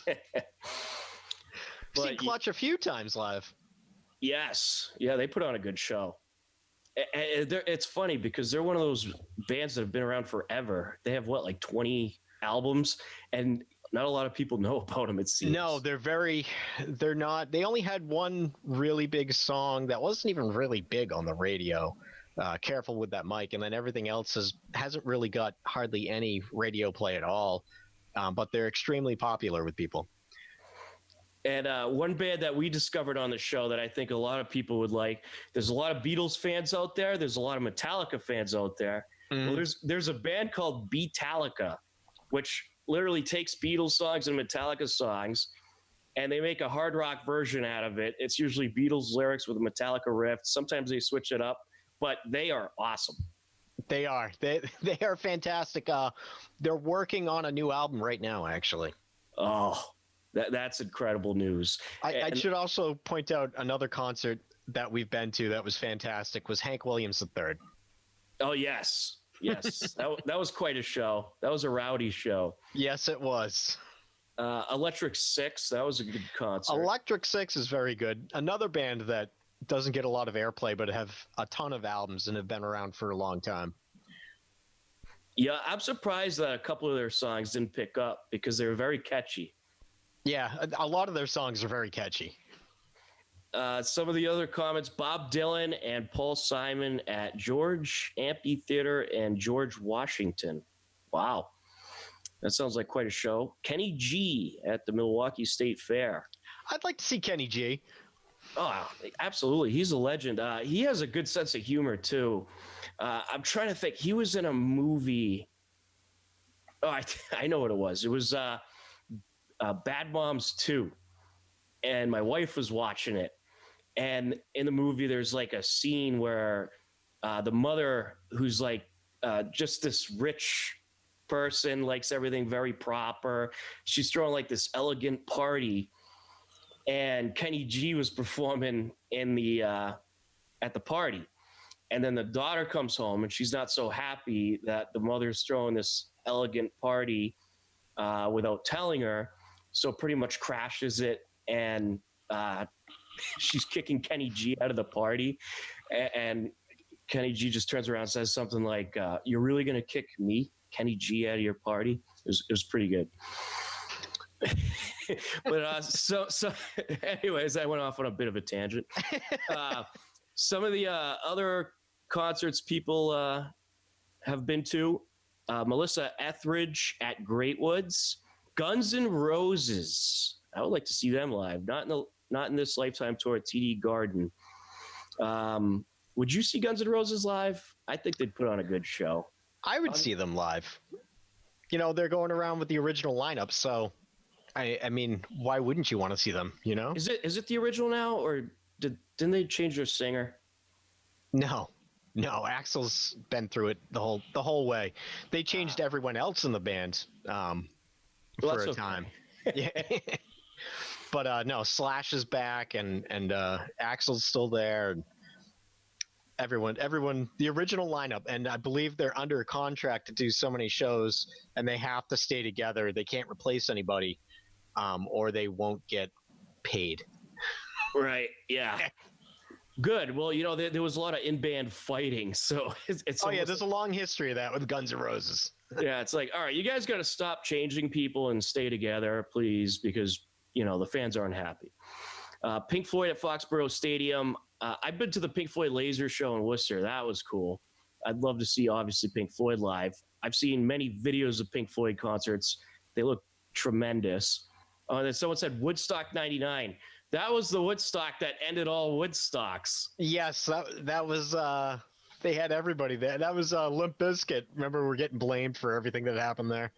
I've seen Clutch a few times live. Yes. Yeah, they put on a good show. It's funny because they're one of those bands that have been around forever. They have like 20 albums, and not a lot of people know about them, it seems. No, they're not. They only had one really big song that wasn't even really big on the radio. Careful with that mic. And then everything else hasn't really got hardly any radio play at all. But they're extremely popular with people. And one band that we discovered on the show that I think a lot of people would like, there's a lot of Beatles fans out there. There's a lot of Metallica fans out there. Mm-hmm. Well, there's a band called Beatallica, which literally takes Beatles songs and Metallica songs, and they make a hard rock version out of it. It's usually Beatles lyrics with a Metallica riff. Sometimes they switch it up, but they are awesome. They are. They are fantastic. They're working on a new album right now, actually. Oh, that's incredible news. I should also point out another concert that we've been to that was fantastic was Hank Williams III. Oh, yes. Yes. that was quite a show. That was a rowdy show. Yes, it was. Electric Six, that was a good concert. Electric Six is very good. Another band that doesn't get a lot of airplay but have a ton of albums and have been around for a long time. Yeah, I'm surprised that a couple of their songs didn't pick up because they were very catchy. Yeah, a lot of their songs are very catchy. Some of the other comments, Bob Dylan and Paul Simon at George Amphitheater and George Washington. Wow. That sounds like quite a show. Kenny G at the Milwaukee State Fair. I'd like to see Kenny G. Oh, absolutely. He's a legend. He has a good sense of humor, too. I'm trying to think. He was in a movie. Oh, I know what it was. It was Bad Moms 2. And my wife was watching it. And in the movie, there's like a scene where the mother, who's like just this rich person, likes everything very proper. She's throwing like this elegant party. And Kenny G was performing in the at the party, and then the daughter comes home and she's not so happy that the mother's throwing this elegant party without telling her, so pretty much crashes it, and she's kicking Kenny G out of the party, and Kenny G just turns around and says something like, "You're really gonna kick me, Kenny G, out of your party?" It was pretty good. But so anyways, I went off on a bit of a tangent. Some of the other concerts people have been to, Melissa Etheridge at Great Woods, Guns N' Roses. I would like to see them live. Not in this Lifetime tour at TD Garden. Would you see Guns N' Roses live? I think they'd put on a good show. I would see them live. You know, they're going around with the original lineup, so I mean, why wouldn't you want to see them? You know? Is it the original now, or didn't they change their singer? No, Axl's been through it the whole way. They changed everyone else in the band for a time. Yeah. But no, Slash is back, and Axl's still there. And everyone, the original lineup, and I believe they're under contract to do so many shows, and they have to stay together. They can't replace anybody, or they won't get paid. Right. Yeah. Good. Well, you know, there was a lot of in-band fighting, so it's. Oh yeah, there's a long history of that with Guns N' Roses. Yeah, it's like, all right, you guys got to stop changing people and stay together, please, because you know the fans aren't happy. Pink Floyd at Foxborough Stadium. I've been to the Pink Floyd Laser Show in Worcester. That was cool. I'd love to see, obviously, Pink Floyd live. I've seen many videos of Pink Floyd concerts. They look tremendous. And then someone said Woodstock 99. That was the Woodstock that ended all Woodstocks. Yes, that was they had everybody there. That was Limp Bizkit. Remember, we're getting blamed for everything that happened there.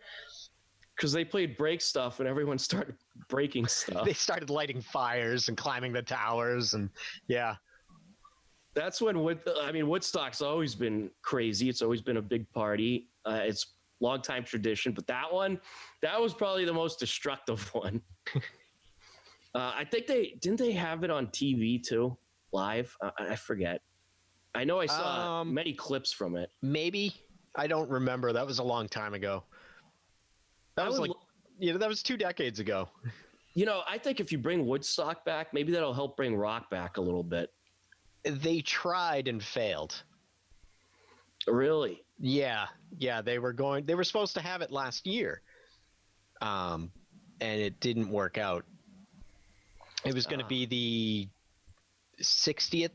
Because they played break stuff and everyone started breaking stuff. They started lighting fires and climbing the towers, and yeah. That's when Woodstock's always been crazy. It's always been a big party. It's long time tradition, but that was probably the most destructive one. I think they have it on TV too, live. I forget. I know I saw many clips from it. Maybe. I don't remember. That was a long time ago. That was 2 decades ago. You know, I think if you bring Woodstock back, maybe that'll help bring rock back a little bit. They tried and failed. Really? Yeah. They were supposed to have it last year, and it didn't work out. It was going to be the 60th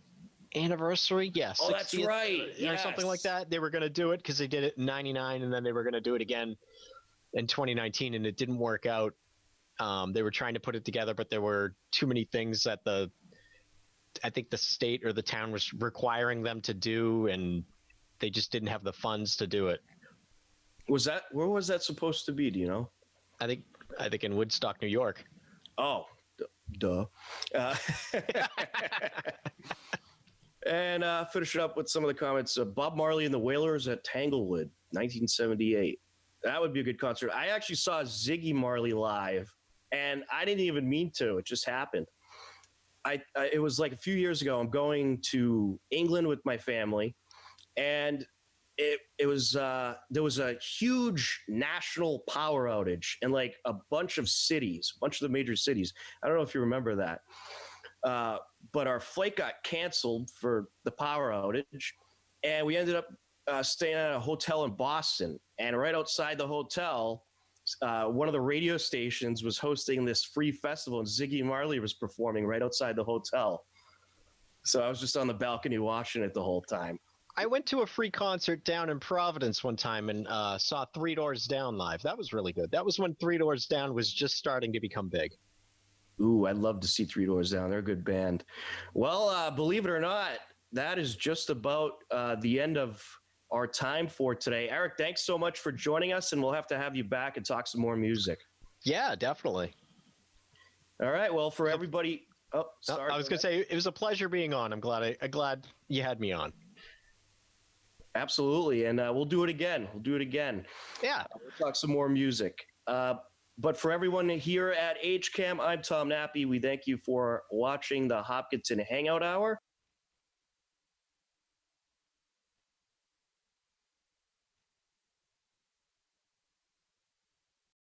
anniversary. Yeah. Oh, that's right. Or something like that. They were going to do it because they did it in 99, and then they were going to do it again in 2019, and it didn't work out. They were trying to put it together, but there were too many things that I think the state or the town was requiring them to do, and they just didn't have the funds to do it. Where was that supposed to be? Do you know? I think in Woodstock, New York. Oh, duh. And finish it up with some of the comments. Bob Marley and the Wailers at Tanglewood, 1978. That would be a good concert. I actually saw Ziggy Marley live, and I didn't even mean to. It just happened. It was like a few years ago. I'm going to England with my family, and it was there was a huge national power outage in like a bunch of the major cities. I don't know if you remember that, but our flight got canceled for the power outage, and we ended up staying at a hotel in Boston. And right outside the hotel, one of the radio stations was hosting this free festival, and Ziggy Marley was performing right outside the hotel. So I was just on the balcony watching it the whole time. I went to a free concert down in Providence one time and saw Three Doors Down live. That was really good. That was when Three Doors Down was just starting to become big. Ooh, I'd love to see Three Doors Down. They're a good band. Well, believe it or not, that is just about the end of our time for today. Eric, thanks so much for joining us, and we'll have to have you back and talk some more music. Yeah, definitely. All right. Well, for everybody, sorry. I was going to say it was a pleasure being on. I'm glad you had me on. Absolutely, and we'll do it again. Yeah. We'll talk some more music. But for everyone here at HCAM, I'm Tom Nappy. We thank you for watching the Hopkinton Hangout Hour.